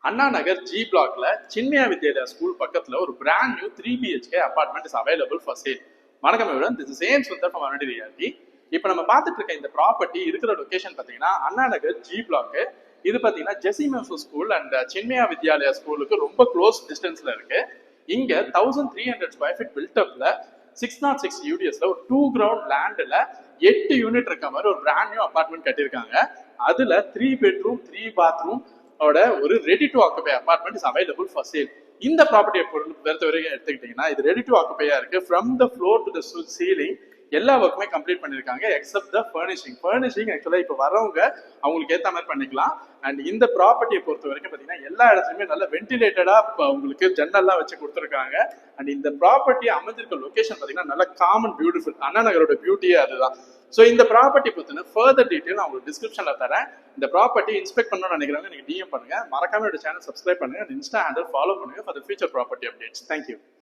Anna Nagar G blockல Chinmaya Vidyalaya school பக்கத்துல ஒரு brand new 3 BHK apartment is available for sale. வணக்கம் everyone, this is AM Sundar from Anandi Realty. இப்போ நம்ம பார்த்துட்டு இருக்க இந்த ப்ராப்பர்ட்டி இருக்கிற லொகேஷன் பார்த்தீங்கன்னா அண்ணா நகர் G பிளாக். இது பார்த்தீங்கன்னா ஜெசிமேசோ ஸ்கூல் அண்ட் சின்மயா வித்யாலயா ஸ்கூலுக்கு ரொம்ப க்ளோஸ் டிஸ்டன்ஸ்ல இருக்கு. இங்க 1300 ஸ்கொயர் ஃபீட் பில்டப்ல 606 யூடிஎஸ்ல ஒரு 2 கிரவுண்ட் லேண்ட்ல 8 யூனிட் இருக்க மாதிரி ஒரு பிராண்ட் நியூ அபார்ட்மெண்ட் கட்டியிருக்காங்க. அதுல 3 பெட்ரூம் 3 பாத்ரூம் ஒரு ready to occupy apartment is available for sale. இந்த ப்ராப்பர்ட்டியை பொறுத்த வரைக்கும் எடுத்துக்கிட்டீங்கன்னா இது ரெடி டு ஆக்குபையா இருக்கு. From the floor to the ceiling எல்லா ஒர்க்குமே கம்ப்ளீட் பண்ணிருக்காங்க எக்ஸப்ட் த ஃபர்னிஷிங் ஆக்சுவலா இப்போ வரவங்க அவங்களுக்கு ஏற்ற மாதிரி பண்ணிக்கலாம். அண்ட் இந்த ப்ராப்பர்ட்டியை பொறுத்த வரைக்கும் பார்த்தீங்கன்னா எல்லா இடத்துலையுமே நல்ல வென்டிலேட்டடா உங்களுக்கு ஜன்னல்லாம் வச்சு கொடுத்துருக்காங்க. அண்ட் இந்த ப்ராப்பர்ட்டி அமைஞ்சிருக்க லொகேஷன் பார்த்தீங்கன்னா நல்ல காமன் பியூட்டிஃபுல். அண்ணா நகரோட பியூட்டியே அதுதான். ஸோ இந்த ப்ராப்பர்ட்டி பற்றின ஃபர்தர் டீட்டெயில் நான் உங்களுக்கு டிஸ்கிரிப்ஷனில் தரேன். இந்த ப்ராப்பர்ட்டி இன்ஸ்பெக்ட் பண்ணணும்னு நினைக்கிறவங்க நீங்கள் டிஎம் பண்ணுங்க. மறக்காம என்னோட சேனல் சப்ஸ்கிரைப் பண்ணுங்க. இன்ஸ்டா ஹேண்டில் ஃபாலோ பண்ணுங்க for the future property updates. Thank you.